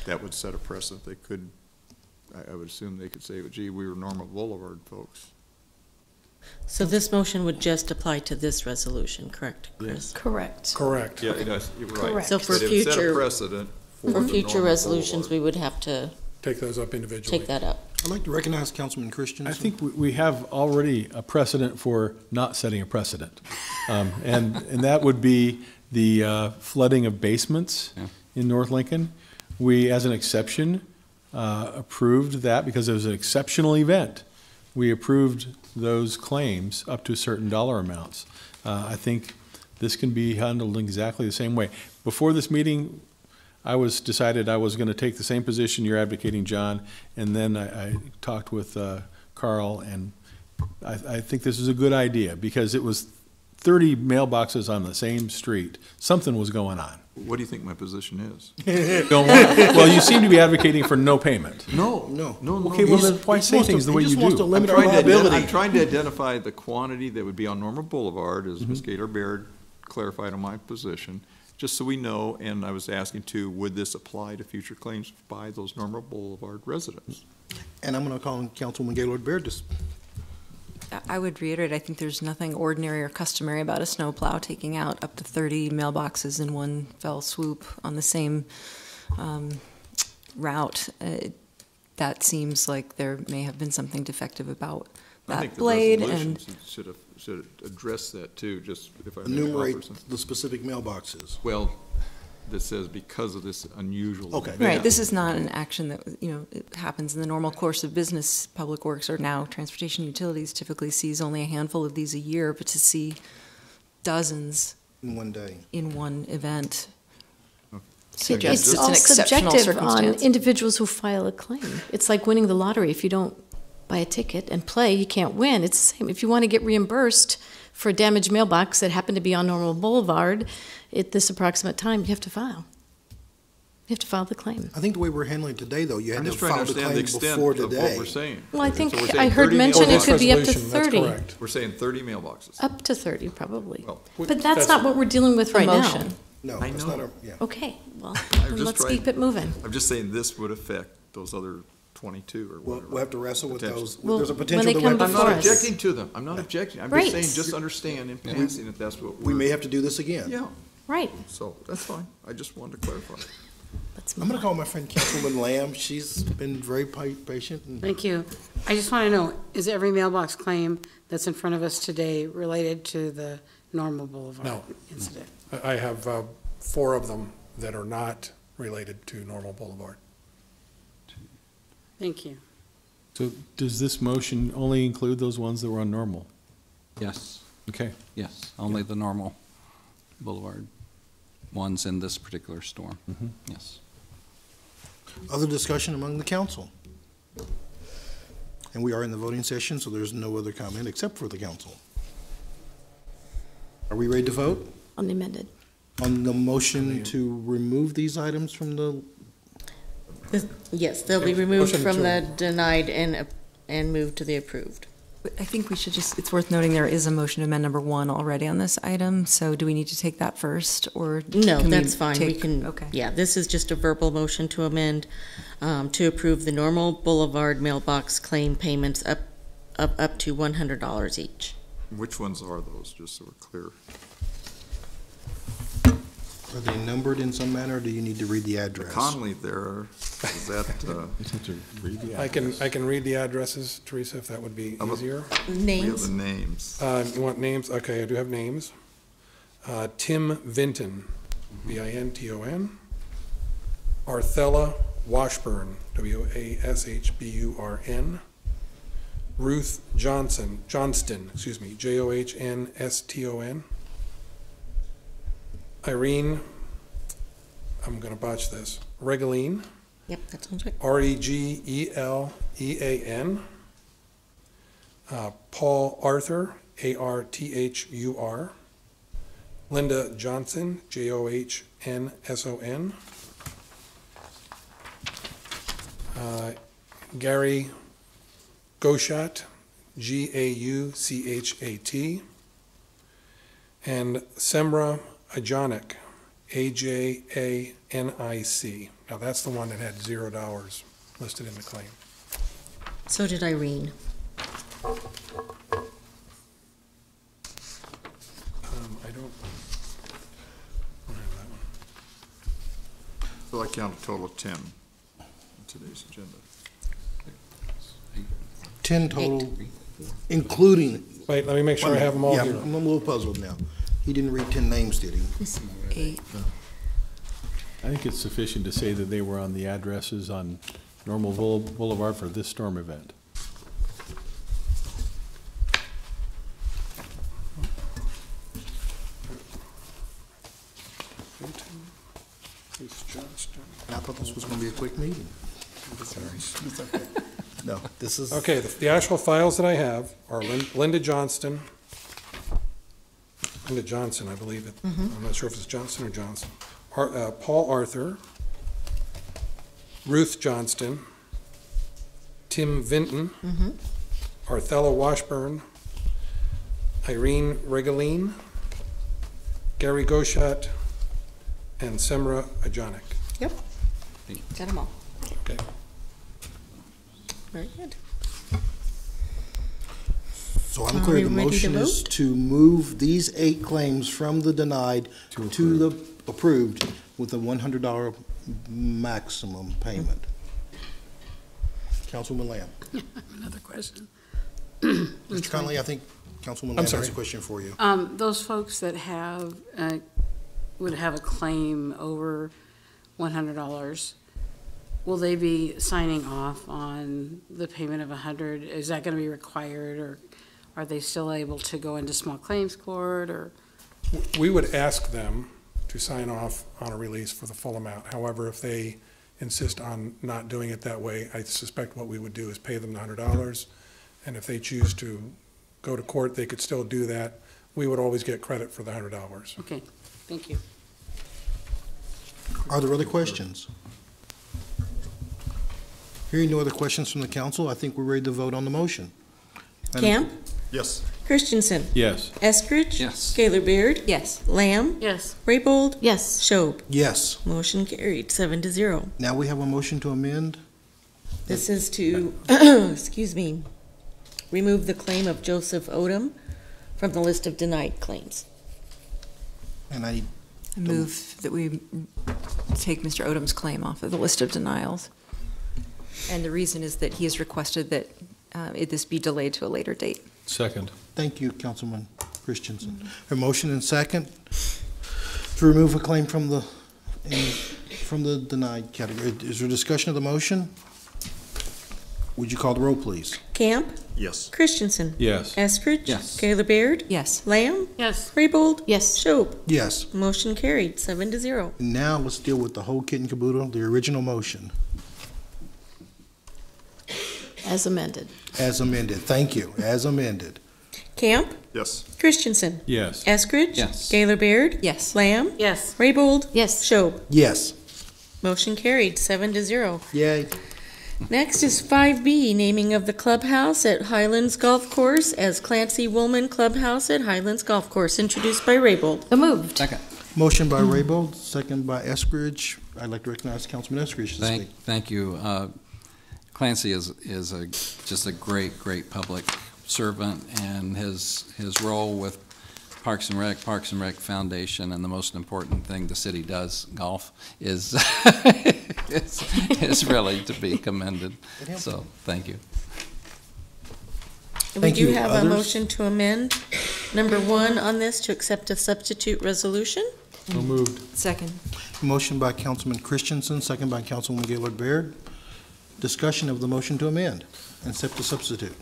Speaker 6: that would set a precedent. They could, I would assume they could say, gee, we were Normal Boulevard folks.
Speaker 3: So this motion would just apply to this resolution, correct, Chris?
Speaker 6: Yes.
Speaker 11: Correct.
Speaker 12: Correct.
Speaker 6: Yeah, it does. You're right.
Speaker 3: Correct. So for
Speaker 6: But it would set a
Speaker 3: future-
Speaker 6: precedent
Speaker 3: For
Speaker 6: the
Speaker 3: future
Speaker 6: Normal
Speaker 3: resolutions,
Speaker 6: Boulevard.
Speaker 3: we would have to
Speaker 12: take those up individually.
Speaker 3: take that up.
Speaker 1: I'd like to recognize Councilman Christensen.
Speaker 14: I think we have already a precedent for not setting a precedent. And that would be the flooding of basements in North Lincoln. We, as an exception, approved that because it was an exceptional event. We approved those claims up to certain dollar amounts. I think this can be handled in exactly the same way. Before this meeting, decided I was going to take the same position you're advocating, John, and then I talked with Carl, and I think this is a good idea because it was 30 mailboxes on the same street. Something was going on.
Speaker 6: What do you think my position is?
Speaker 14: Well, you seem to be advocating for no payment.
Speaker 6: No.
Speaker 14: Okay, well, then why say things the way you do?
Speaker 6: I'm trying to identify the quantity that would be on Normal Boulevard, as Ms. Gaylor Baird clarified on my position, just so we know. And I was asking too, would this apply to future claims by those Normal Boulevard residents?
Speaker 1: And I'm going to call on Councilwoman Gaylord Baird to.
Speaker 15: I would reiterate, I think there's nothing ordinary or customary about a snowplow taking out up to 30 mailboxes in one fell swoop on the same route. That seems like there may have been something defective about that blade.
Speaker 6: I think the resolution should address that too, just if I may offer
Speaker 1: Enumerate
Speaker 6: something.
Speaker 1: the specific mailboxes.
Speaker 6: Well, that says because of this unusual event.
Speaker 15: Right, this is not an action that, it happens in the normal course of business. Public Works or now Transportation Utilities typically sees only a handful of these a year, but to see dozens
Speaker 1: in one day,
Speaker 15: in one event,
Speaker 11: It's
Speaker 15: it's
Speaker 11: all
Speaker 15: an exceptional
Speaker 11: subjective on
Speaker 15: circumstance.
Speaker 11: individuals who file a claim. It's like winning the lottery. If you don't buy a ticket and play, you can't win. It's the same. If you want to get reimbursed for a damaged mailbox that happened to be on Normal Boulevard at this approximate time, you have to file. You have to file the claim.
Speaker 1: I think the way we're handling it today, though, you had
Speaker 6: I'm
Speaker 1: to
Speaker 6: just trying to
Speaker 1: file the
Speaker 6: understand
Speaker 1: claim
Speaker 6: the extent
Speaker 1: before
Speaker 6: of what
Speaker 1: today.
Speaker 6: we're saying.
Speaker 11: Well, I think
Speaker 6: So we're saying
Speaker 11: I heard
Speaker 6: 30
Speaker 11: mentioned it
Speaker 6: mailboxes.
Speaker 11: could be up to
Speaker 12: Resolution, that's
Speaker 11: 30.
Speaker 12: correct.
Speaker 6: We're saying 30 mailboxes.
Speaker 11: Up to 30, probably.
Speaker 6: Well,
Speaker 11: But that's not what we're dealing with right now.
Speaker 15: motion.
Speaker 1: No,
Speaker 6: I
Speaker 1: that's
Speaker 6: know.
Speaker 1: not our, yeah.
Speaker 11: Okay, well,
Speaker 6: I'm
Speaker 11: then
Speaker 6: just
Speaker 11: let's
Speaker 6: trying-
Speaker 11: keep it moving.
Speaker 6: I'm just saying this would affect those other 22 or
Speaker 1: We'll
Speaker 6: whatever.
Speaker 1: have to wrestle with
Speaker 6: Potentially.
Speaker 1: those.
Speaker 11: Well,
Speaker 1: There's a
Speaker 11: when
Speaker 1: potential
Speaker 11: they
Speaker 1: that we
Speaker 11: come
Speaker 1: have to
Speaker 6: I'm
Speaker 11: before
Speaker 6: not
Speaker 11: us.
Speaker 6: objecting to them. I'm not objecting. I'm
Speaker 11: Right.
Speaker 6: just saying, just understand in passing that that's what
Speaker 1: We
Speaker 6: we're.
Speaker 1: may have to do this again.
Speaker 6: Yeah,
Speaker 11: Right.
Speaker 6: so that's fine. I just wanted to clarify.
Speaker 11: Let's
Speaker 1: I'm
Speaker 11: move
Speaker 1: going to
Speaker 11: on.
Speaker 1: call my friend Councilwoman Lamb. She's been very patient. And
Speaker 16: Thank you. I just want to know, is every mailbox claim that's in front of us today related to the Normal Boulevard
Speaker 12: No.
Speaker 16: incident?
Speaker 12: I have 4 of them that are not related to Normal Boulevard.
Speaker 16: Thank you.
Speaker 14: So does this motion only include those ones that were on normal?
Speaker 10: Yes,
Speaker 14: Okay.
Speaker 10: yes, only the normal Boulevard ones in this particular storm. Yes.
Speaker 1: Other discussion among the council? And we are in the voting session, so there's no other comment except for the council. Are we ready to vote
Speaker 11: On the amended.
Speaker 1: on the motion to remove these items from the,
Speaker 3: Yes, they'll be removed
Speaker 1: Motion
Speaker 3: from
Speaker 1: to-
Speaker 3: the denied and moved to the approved.
Speaker 15: But I think we should just, it's worth noting there is a motion to amend number 1 already on this item, so do we need to take that first, or?
Speaker 3: No,
Speaker 15: can we
Speaker 3: that's fine. We
Speaker 15: take-
Speaker 3: can,
Speaker 15: Okay.
Speaker 3: yeah, this is just a verbal motion to amend, to approve the normal Boulevard mailbox claim payments up to $100 each.
Speaker 6: Which ones are those, just so we're clear?
Speaker 1: are they numbered in some manner, or do you need to read the address?
Speaker 6: Conley there, is that,
Speaker 12: I can read the addresses, Teresa, if that would be
Speaker 6: How about-
Speaker 12: easier.
Speaker 6: we have
Speaker 3: Names?
Speaker 6: the names.
Speaker 12: You want names? Okay, I do have names. Tim Vinton, Vinton. Arthella Washburn, Washburn. Ruth Johnston, Johnston. Irene, I'm going to botch this, Regeline,
Speaker 3: Yep, that sounds right.
Speaker 12: Regelean. Paul Arthur, Arthur. Linda Johnson, Johnson. Gary Gauchat, Gauchat. And Semra Ajanic, Ajanic. Now, that's the one that had $0 listed in the claim.
Speaker 3: So did Irene.
Speaker 12: I don't have that one.
Speaker 6: So I count a total of 10 in today's agenda.
Speaker 1: 10 total, including.
Speaker 12: Wait, let me make sure I have them all
Speaker 1: Yeah,
Speaker 12: here.
Speaker 1: I'm a little puzzled now. He didn't read 10 names, did he?
Speaker 15: 8.
Speaker 14: I think it's sufficient to say that they were on the addresses on normal Boulevard for this storm event.
Speaker 1: I thought this was going to be a quick meeting. Sorry. It's okay. No, this is.
Speaker 12: Okay, the actual files that I have are Linda Johnson, I believe it. I'm not sure if it's Johnson or Johnson. Paul Arthur, Ruth Johnston, Tim Vinton, Arthella Washburn, Irene Regeline, Gary Gauchat, and Semra Ajanic.
Speaker 3: Yep. Got them all.
Speaker 12: Okay.
Speaker 3: Very good.
Speaker 1: So I'm
Speaker 3: Are
Speaker 1: clear,
Speaker 3: we
Speaker 1: the
Speaker 3: ready to
Speaker 1: motion is
Speaker 3: vote?
Speaker 1: to move these 8 claims from the denied to the approved with a $100 maximum payment. Councilwoman Lamb.
Speaker 16: Another question.
Speaker 1: Mr. Conley, I think Councilwoman Lamb has
Speaker 12: sorry.
Speaker 1: a question for you.
Speaker 16: Those folks that have, would have a claim over $100, will they be signing off on the payment of $100? Is that going to be required, or are they still able to go into small claims court, or?
Speaker 12: We would ask them to sign off on a release for the full amount. However, if they insist on not doing it that way, I suspect what we would do is pay them the $100. And if they choose to go to court, they could still do that. We would always get credit for the $100.
Speaker 16: Okay, thank you.
Speaker 1: Are there other questions? Hearing no other questions from the council, I think we're ready to vote on the motion.
Speaker 3: Camp?
Speaker 6: Yes.
Speaker 3: Christensen?
Speaker 14: Yes.
Speaker 3: Eskridge?
Speaker 10: Yes.
Speaker 3: Gaylor Beard?
Speaker 15: Yes.
Speaker 3: Lamb?
Speaker 16: Yes.
Speaker 3: Raybold?
Speaker 11: Yes.
Speaker 3: Schob?
Speaker 1: Yes.
Speaker 3: Motion carried, 7-0.
Speaker 1: Now we have a motion to amend.
Speaker 3: This is to, excuse me, remove the claim of Joseph Odom from the list of denied claims.
Speaker 1: And I
Speaker 15: I move that we take Mr. Odom's claim off of the list of denials. And the reason is that he has requested that this be delayed to a later date.
Speaker 14: Second.
Speaker 1: thank you, Councilman Christensen. A motion and second to remove a claim from the denied category. Is there discussion of the motion? Would you call the roll, please?
Speaker 3: Camp?
Speaker 2: Yes.
Speaker 3: Christensen?
Speaker 14: Yes.
Speaker 3: Eskridge?
Speaker 10: Yes.
Speaker 3: Gaylor Baird?
Speaker 15: Yes.
Speaker 3: Lamb?
Speaker 16: Yes.
Speaker 3: Raybold?
Speaker 11: Yes.
Speaker 3: Schob?
Speaker 1: Yes.
Speaker 3: Motion carried, 7-0.
Speaker 1: Now let's deal with the whole kit and caboodle, the original motion,
Speaker 11: As amended.
Speaker 1: as amended. Thank you, as amended.
Speaker 3: Camp?
Speaker 2: Yes.
Speaker 3: Christensen?
Speaker 14: Yes.
Speaker 3: Eskridge?
Speaker 10: Yes.
Speaker 3: Gaylor Baird?
Speaker 15: Yes.
Speaker 3: Lamb?
Speaker 16: Yes.
Speaker 3: Raybold?
Speaker 11: Yes.
Speaker 3: Schob?
Speaker 1: Yes.
Speaker 3: Motion carried, 7-0.
Speaker 1: Yay.
Speaker 3: Next is 5B, naming of the clubhouse at Highlands Golf Course as Clancy Woolman Clubhouse at Highlands Golf Course, introduced by Raybold.
Speaker 11: So moved.
Speaker 10: Second.
Speaker 1: Motion by Raybold, second by Eskridge. I'd like to recognize Councilman Eskridge to speak.
Speaker 10: Thank you. Clancy is just a great public servant, and his role with Parks and Rec Foundation, and the most important thing the city does, golf, is is really to be commended. So, thank you.
Speaker 3: We
Speaker 1: Thank
Speaker 3: do
Speaker 1: you.
Speaker 3: have
Speaker 1: Others?
Speaker 3: a motion to amend number 1 on this to accept a substitute resolution.
Speaker 14: So moved.
Speaker 15: Second.
Speaker 1: Motion by Councilman Christensen, second by Councilwoman Gaylord Baird. Discussion of the motion to amend and accept the substitute.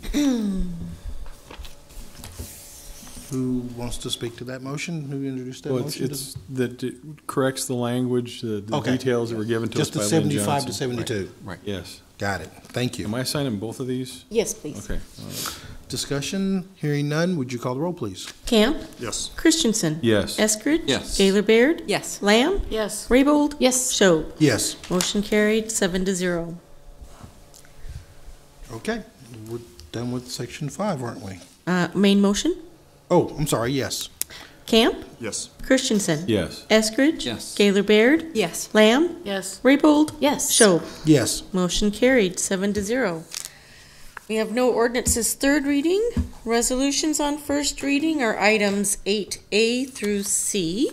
Speaker 1: Who wants to speak to that motion? Who introduced that
Speaker 14: Well,
Speaker 1: motion?
Speaker 14: it's that it corrects the language, the
Speaker 1: Okay.
Speaker 14: details that were given to us
Speaker 1: Just
Speaker 14: by
Speaker 1: the
Speaker 14: Lynn
Speaker 1: 75 to
Speaker 14: Johnson.
Speaker 1: 72.
Speaker 10: Right.
Speaker 14: Yes.
Speaker 1: Got it. Thank you.
Speaker 14: Am I signing both of these?
Speaker 11: Yes, please.
Speaker 14: Okay. All right.
Speaker 1: Discussion, hearing none, would you call the roll, please?
Speaker 3: Camp?
Speaker 2: Yes.
Speaker 3: Christensen?
Speaker 14: Yes.
Speaker 3: Eskridge?
Speaker 10: Yes.
Speaker 3: Gaylor Baird?
Speaker 15: Yes.
Speaker 3: Lamb?
Speaker 16: Yes.
Speaker 3: Raybold?
Speaker 11: Yes.
Speaker 3: Schob?
Speaker 1: Yes.
Speaker 3: Motion carried, 7-0.
Speaker 1: Okay, we're done with section 5, aren't we?
Speaker 3: Main motion?
Speaker 1: Oh, I'm sorry, yes.
Speaker 3: Camp?
Speaker 2: Yes.
Speaker 3: Christensen?
Speaker 14: Yes.
Speaker 3: Eskridge?
Speaker 10: Yes.
Speaker 3: Gaylor Baird?
Speaker 15: Yes.
Speaker 3: Lamb?
Speaker 16: Yes.
Speaker 3: Raybold?
Speaker 11: Yes.
Speaker 3: Schob?
Speaker 1: Yes.
Speaker 3: Motion carried, 7-0. We have no ordinances third reading. Resolutions on first reading are items 8A through C.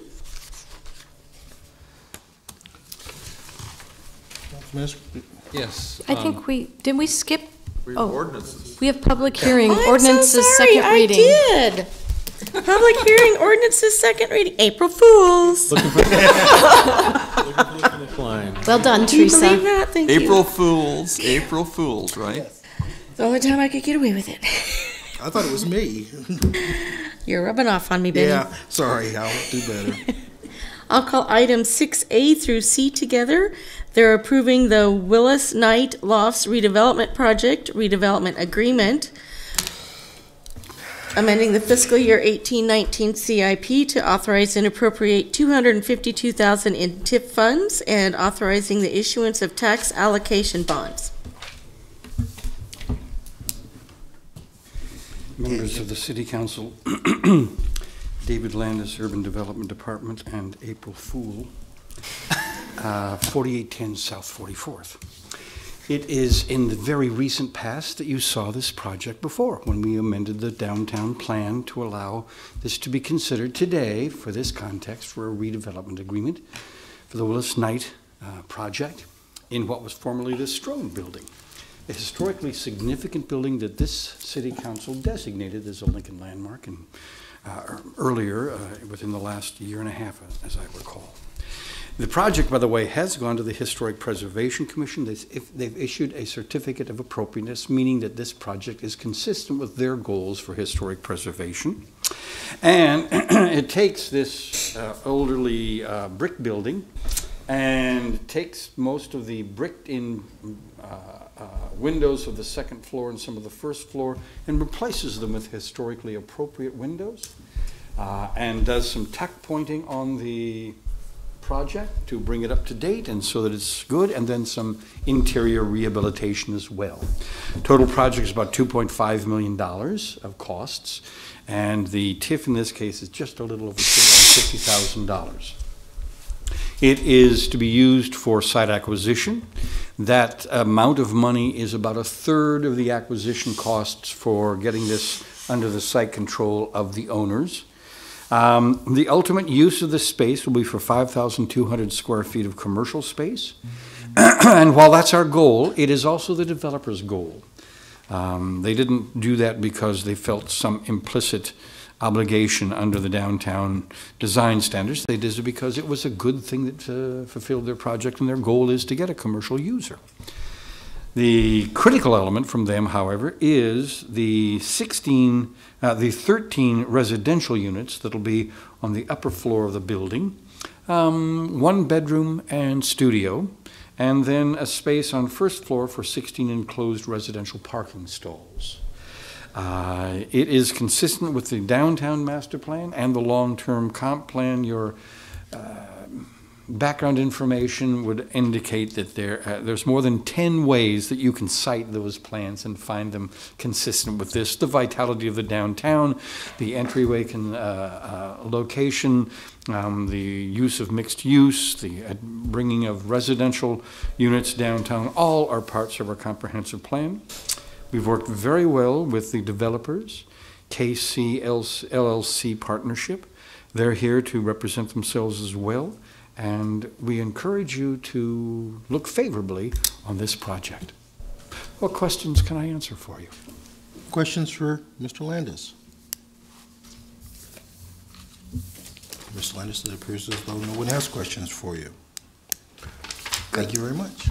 Speaker 10: Yes.
Speaker 11: I think didn't we skip? Oh,
Speaker 6: Ordinances.
Speaker 11: we have public hearing,
Speaker 3: I'm
Speaker 11: ordinances,
Speaker 3: so sorry,
Speaker 11: second reading.
Speaker 3: I did. Public hearing, ordinances, second reading. April Fools.
Speaker 14: Looking for the finish line.
Speaker 11: Well done,
Speaker 3: Do you
Speaker 11: Teresa.
Speaker 3: believe that? Thank you.
Speaker 6: April Fools, right?
Speaker 3: The only time I could get away with it.
Speaker 1: I thought it was me.
Speaker 3: You're rubbing off on me, Benny.
Speaker 1: Yeah, sorry, I'll do better.
Speaker 3: I'll call items 6A through C together. They're approving the Willis Knight Lofts redevelopment project, redevelopment agreement, amending the fiscal year 18-19 CIP to authorize and appropriate $252,000 in TIP funds, and authorizing the issuance of tax allocation bonds.
Speaker 17: Members of the City Council, David Landis, Urban Development Department, and April Fool, 4810 South 44th. It is in the very recent past that you saw this project before, when we amended the downtown plan to allow this to be considered today, for this context, for a redevelopment agreement for the Willis Knight project in what was formerly the Strone Building, a historically significant building that this City Council designated as a Lincoln landmark, and earlier, within the last year and a half, as I recall. The project, by the way, has gone to the Historic Preservation Commission. They've issued a certificate of appropriateness, meaning that this project is consistent with their goals for historic preservation. And it takes this elderly brick building and takes most of the bricked-in windows of the second floor and some of the first floor and replaces them with historically appropriate windows, and does some tack pointing on the project to bring it up to date and so that it's good, and then some interior rehabilitation as well. Total project is about $2.5 million of costs, and the TIF in this case is just a little over $250,000. It is to be used for site acquisition. That amount of money is about a third of the acquisition costs for getting this under the site control of the owners. The ultimate use of this space will be for 5,200 square feet of commercial space. And while that's our goal, it is also the developer's goal. They didn't do that because they felt some implicit obligation under the downtown design standards. They did it because it was a good thing that fulfilled their project, and their goal is to get a commercial user. The critical element from them, however, is the 13 residential units that'll be on the upper floor of the building, 1 bedroom and studio, and then a space on first floor for 16 enclosed residential parking stalls. It is consistent with the downtown master plan and the long-term comp plan. Your background information would indicate that there's more than 10 ways that you can cite those plans and find them consistent with this. The vitality of the downtown, the entryway location, the use of mixed use, the bringing of residential units downtown, all are parts of our comprehensive plan. We've worked very well with the developers, KC LLC partnership. They're here to represent themselves as well. And we encourage you to look favorably on this project. What questions can I answer for you?
Speaker 1: Questions for Mr. Landis? Mr. Landis, it appears as though no one has questions for you. Thank you very much.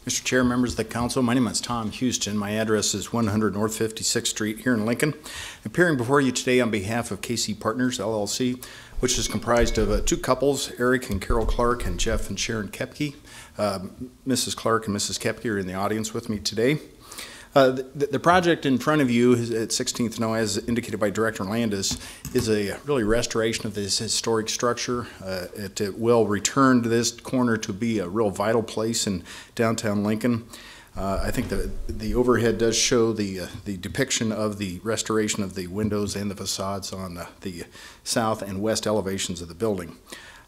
Speaker 18: Mr. Chair, members of the council, my name is Tom Houston. My address is 100 North 56th Street here in Lincoln. Appearing before you today on behalf of KC Partners, LLC, which is comprised of 2 couples, Eric and Carol Clark and Jeff and Sharon Kepke. Mrs. Clark and Mrs. Kepke are in the audience with me today. The project in front of you at 16th No, as indicated by Director Landis, is a really restoration of this historic structure. It will return this corner to be a real vital place in downtown Lincoln. I think the overhead does show the depiction of the restoration of the windows and the facades on the south and west elevations of the building.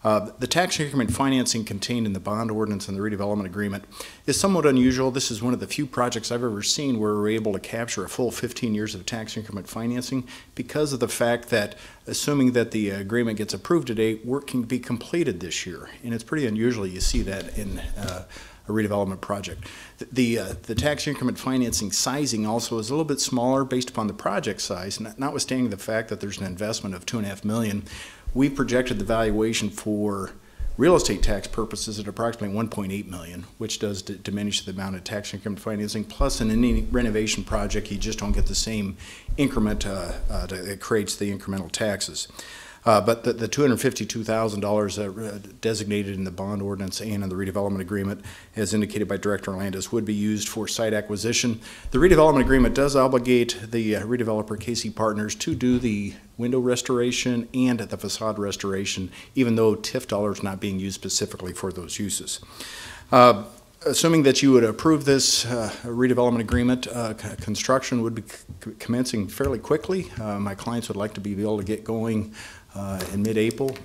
Speaker 18: The tax increment financing contained in the bond ordinance and the redevelopment agreement is somewhat unusual. This is one of the few projects I've ever seen where we're able to capture a full 15 years of tax increment financing because of the fact that, assuming that the agreement gets approved today, work can be completed this year. And it's pretty unusual you see that in a redevelopment project. The tax increment financing sizing also is a little bit smaller based upon the project size, notwithstanding the fact that there's an investment of $2.5 million. We projected the valuation for real estate tax purposes at approximately $1.8 million, which does diminish the amount of tax increment financing. Plus, in any renovation project, you just don't get the same increment that creates the incremental taxes. But the $252,000 designated in the bond ordinance and in the redevelopment agreement, as indicated by Director Landis, would be used for site acquisition. The redevelopment agreement does obligate the redeveloper, KC Partners, to do the window restoration and the facade restoration, even though TIF dollars not being used specifically for those uses. Assuming that you would approve this redevelopment agreement, construction would be commencing fairly quickly. My clients would like to be able to get going in mid-April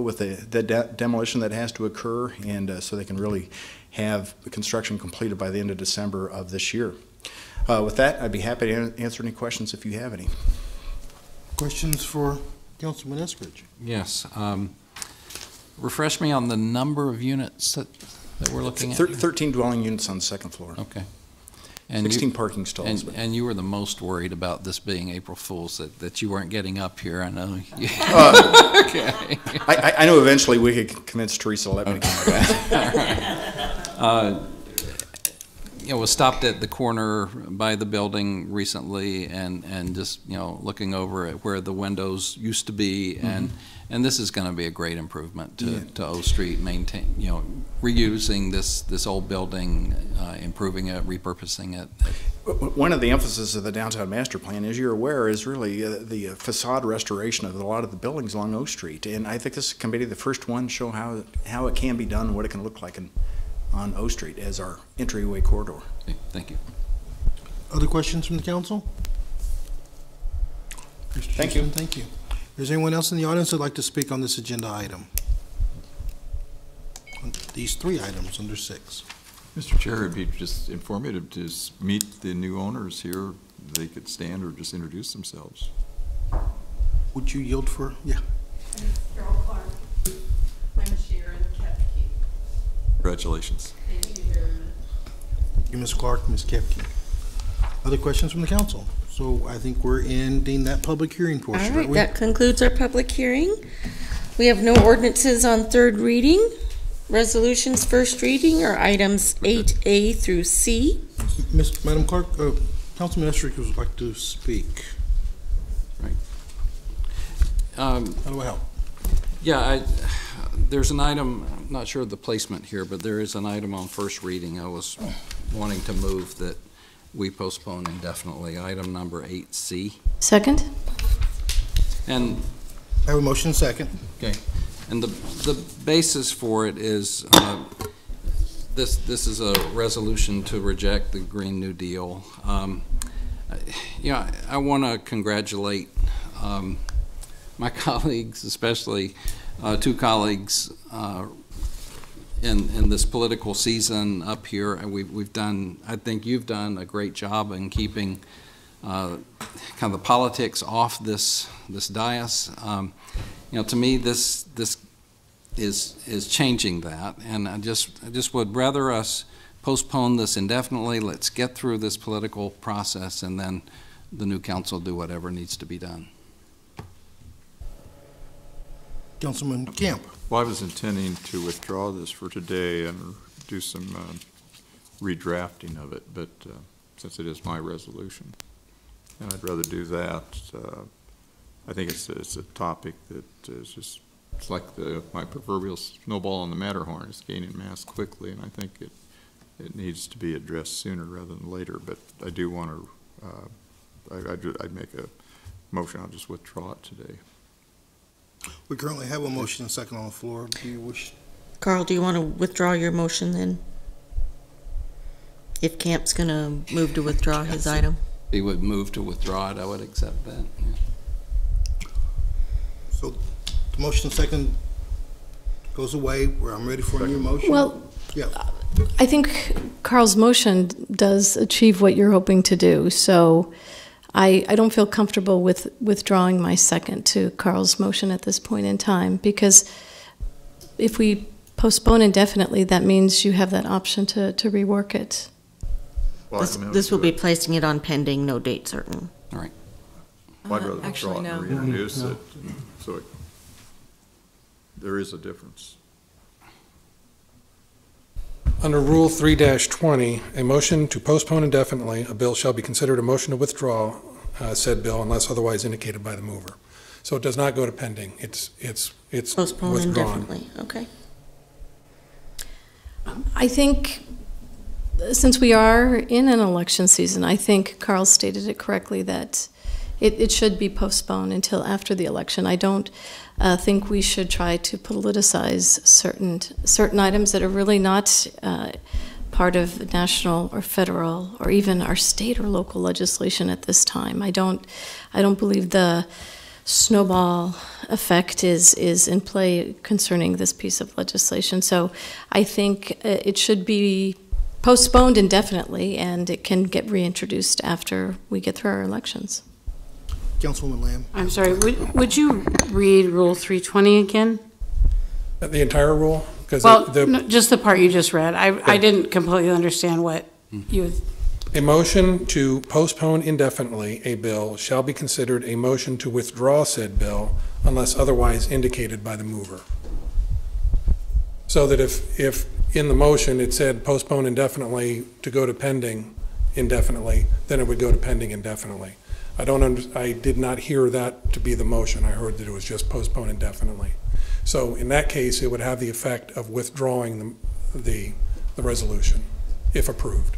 Speaker 18: with the demolition that has to occur, and so they can really have the construction completed by the end of December of this year. With that, I'd be happy to answer any questions if you have any.
Speaker 1: Questions for Councilman Eskridge?
Speaker 10: Yes. Refresh me on the number of units that we're looking at?
Speaker 18: 13 dwelling units on the second floor.
Speaker 10: Okay.
Speaker 18: 16 parking stalls.
Speaker 10: And you were the most worried about this being April Fool's, that you weren't getting up here, I know.
Speaker 18: Okay. I know eventually we could convince Teresa to let me come back.
Speaker 10: We stopped at the corner by the building recently and just, looking over at where the windows used to be, and this is going to be a great improvement to O Street, reusing this old building, improving it, repurposing it.
Speaker 18: One of the emphasis of the downtown master plan, as you're aware, is really the facade restoration of a lot of the buildings along O Street, and I think this can be the first one to show how it can be done and what it can look like on O Street as our entryway corridor.
Speaker 10: Okay, thank you.
Speaker 1: Other questions from the council?
Speaker 18: Thank you.
Speaker 1: Thank you. Is there anyone else in the audience that'd like to speak on this agenda item? On these 3 items under 6.
Speaker 6: Mr. Chair, it'd be just informative to meet the new owners here. They could stand or just introduce themselves.
Speaker 1: Would you yield for? Yeah.
Speaker 19: Carol Clark. I'm Sharon Kepke.
Speaker 6: Congratulations.
Speaker 19: Thank you very much.
Speaker 1: Thank you, Ms. Clark, Ms. Kepke. Other questions from the council? So I think we're ending that public hearing portion.
Speaker 3: All right, that concludes our public hearing. We have no ordinances on third reading. Resolutions first reading are items 8A through C.
Speaker 1: Madam Clerk, Councilman Estrick would like to speak. How do I help?
Speaker 10: Yeah, there's an item, I'm not sure of the placement here, but there is an item on first reading. I was wanting to move that we postpone indefinitely, item number 8C.
Speaker 11: Second?
Speaker 10: And
Speaker 1: I have a motion second.
Speaker 10: Okay. And the basis for it is this is a resolution to reject the Green New Deal. I want to congratulate my colleagues, especially two colleagues in this political season up here. And we've done, I think you've done a great job in keeping kind of the politics off this dais. To me, this is changing that, and I just would rather us postpone this indefinitely. Let's get through this political process, and then the new council do whatever needs to be done.
Speaker 1: Councilman Camp.
Speaker 6: Well, I was intending to withdraw this for today and do some redrafting of it, but since it is my resolution, and I'd rather do that. I think it's a topic that is just, it's like my proverbial snowball on the Matterhorn. It's gaining mass quickly, and I think it needs to be addressed sooner rather than later. But I do want to, I'd make a motion. I'll just withdraw it today.
Speaker 1: We currently have a motion and second on the floor. Do you wish?
Speaker 3: Carl, do you want to withdraw your motion then? If Camp's going to move to withdraw his item.
Speaker 10: He would move to withdraw it. I would accept that. Yeah.
Speaker 1: So the motion second goes away. Where I'm ready for a new motion.
Speaker 11: Well,
Speaker 1: yeah.
Speaker 11: I think Carl's motion does achieve what you're hoping to do. So I don't feel comfortable with withdrawing my second to Carl's motion at this point in time, because if we postpone indefinitely, that means you have that option to rework it.
Speaker 6: Well,
Speaker 3: This will be placing it on pending, no date certain.
Speaker 10: All right.
Speaker 6: Well, I'd rather
Speaker 15: Actually,
Speaker 6: withdraw it and
Speaker 15: no.
Speaker 6: reintroduce it, so there is a difference.
Speaker 12: Under Rule 3-20, a motion to postpone indefinitely a bill shall be considered a motion to withdraw said bill unless otherwise indicated by the mover. So it does not go to pending. It's
Speaker 3: Postpone
Speaker 12: withdrawn.
Speaker 3: indefinitely. Okay.
Speaker 11: I think since we are in an election season, I think Carl stated it correctly that it should be postponed until after the election. I don't think we should try to politicize certain items that are really not part of national or federal or even our state or local legislation at this time. I don't believe the snowball effect is in play concerning this piece of legislation. So I think it should be postponed indefinitely, and it can get reintroduced after we get through our elections.
Speaker 1: Councilwoman Lamb.
Speaker 16: I'm sorry, would you read Rule 320 again?
Speaker 12: The entire rule?
Speaker 16: Well, no, just the part you just read. I didn't completely understand what you...
Speaker 12: A motion to postpone indefinitely a bill shall be considered a motion to withdraw said bill unless otherwise indicated by the mover. So that if in the motion it said postpone indefinitely to go to pending indefinitely, then it would go to pending indefinitely. I did not hear that to be the motion. I heard that it was just postpone indefinitely. So in that case, it would have the effect of withdrawing the resolution, if approved.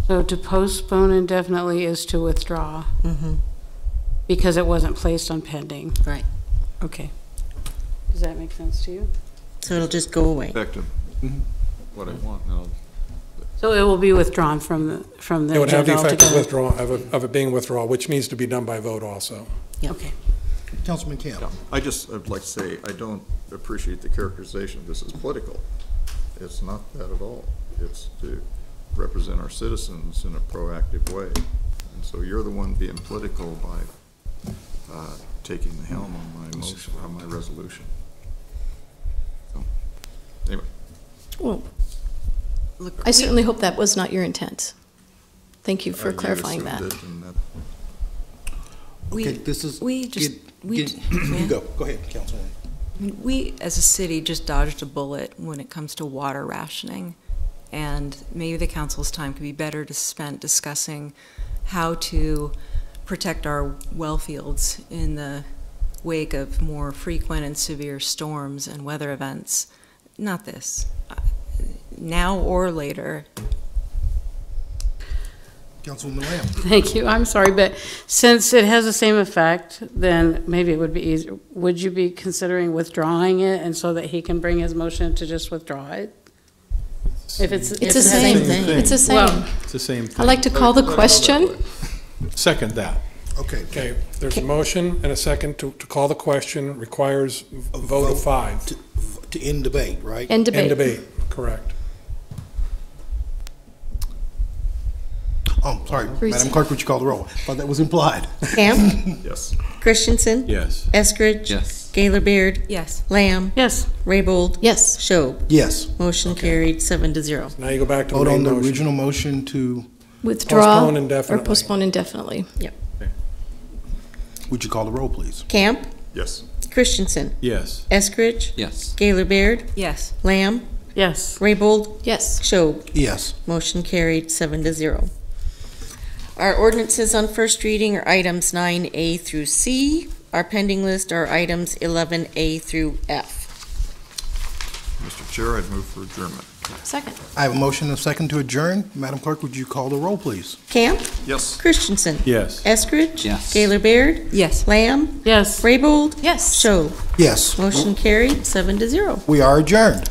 Speaker 16: So to postpone indefinitely is to withdraw?
Speaker 3: Mm-hmm.
Speaker 16: Because it wasn't placed on pending?
Speaker 3: Right.
Speaker 16: Okay. Does that make sense to you?
Speaker 3: So it'll just go away.
Speaker 6: Effective. What I want now.
Speaker 16: So it will be withdrawn from the
Speaker 12: It would have the
Speaker 16: agenda
Speaker 12: effect of
Speaker 16: altogether?
Speaker 12: of it being withdrawal, which needs to be done by vote also.
Speaker 3: Yeah.
Speaker 16: Okay.
Speaker 1: Councilman Camp.
Speaker 6: I'd like to say, I don't appreciate the characterization of this as political. It's not that at all. It's to represent our citizens in a proactive way. And so you're the one being political by taking the helm on my motion, on my resolution. So, anyway.
Speaker 11: Well, I certainly hope that was not your intent. Thank you for clarifying that.
Speaker 1: Okay, this is...
Speaker 15: We just...
Speaker 1: you go. Go ahead, Councilwoman.
Speaker 15: We, as a city, just dodged a bullet when it comes to water rationing. And maybe the council's time could be better spent discussing how to protect our well fields in the wake of more frequent and severe storms and weather events. Not this. Now or later.
Speaker 1: Councilwoman Lamb.
Speaker 16: Thank you. I'm sorry, but since it has the same effect, then maybe it would be easier. Would you be considering withdrawing it, and so that he can bring his motion to just withdraw it? If it's
Speaker 11: the same thing. It's the same.
Speaker 16: Well,
Speaker 14: It's the same thing.
Speaker 11: I'd like to call the question.
Speaker 14: Second that.
Speaker 1: Okay.
Speaker 12: Okay, there's a motion and a second to call the question, requires a vote of 5.
Speaker 1: To end debate, right?
Speaker 11: End debate.
Speaker 12: End debate, correct.
Speaker 1: Oh, sorry.
Speaker 11: Reese.
Speaker 1: Madam Clerk, would you call the roll? I thought that was implied.
Speaker 3: Camp?
Speaker 6: Yes.
Speaker 3: Christensen?
Speaker 14: Yes.
Speaker 3: Eskridge?
Speaker 10: Yes.
Speaker 3: Gaylor Baird?
Speaker 7: Yes.
Speaker 3: Lamb?
Speaker 16: yes.
Speaker 3: Raybold?
Speaker 11: Yes.
Speaker 3: Schob?
Speaker 1: Yes.
Speaker 3: Motion carried 7-0.
Speaker 12: Now you go back to the
Speaker 1: Vote on
Speaker 12: main
Speaker 1: the
Speaker 12: motion.
Speaker 1: original motion to,
Speaker 11: Withdraw
Speaker 12: Postpone
Speaker 11: or
Speaker 12: indefinitely.
Speaker 11: postpone indefinitely.
Speaker 1: would you call the roll, please?
Speaker 3: Camp?
Speaker 6: Yes.
Speaker 3: Christensen?
Speaker 14: Yes.
Speaker 3: Eskridge?
Speaker 10: Yes.
Speaker 3: Gaylor Baird?
Speaker 7: Yes.
Speaker 3: Lamb?
Speaker 16: Yes.
Speaker 3: Raybold?
Speaker 11: Yes.
Speaker 3: Schob?
Speaker 1: Yes.
Speaker 3: Motion carried 7-0. Our ordinances on first reading are items 9A through C. Our pending list are items 11A through F.
Speaker 6: Mr. Chair, I'd move for adjournment.
Speaker 11: Second.
Speaker 1: I have a motion and a second to adjourn. Madam Clerk, would you call the roll, please?
Speaker 3: Camp?
Speaker 6: Yes.
Speaker 3: Christensen?
Speaker 14: Yes.
Speaker 3: Eskridge?
Speaker 10: Yes.
Speaker 3: Gaylor Baird?
Speaker 7: Yes.
Speaker 3: Lamb?
Speaker 16: Yes.
Speaker 3: Raybold?
Speaker 11: Yes.
Speaker 3: Schob?
Speaker 1: Yes.
Speaker 3: Motion carried 7-0.
Speaker 1: We are adjourned.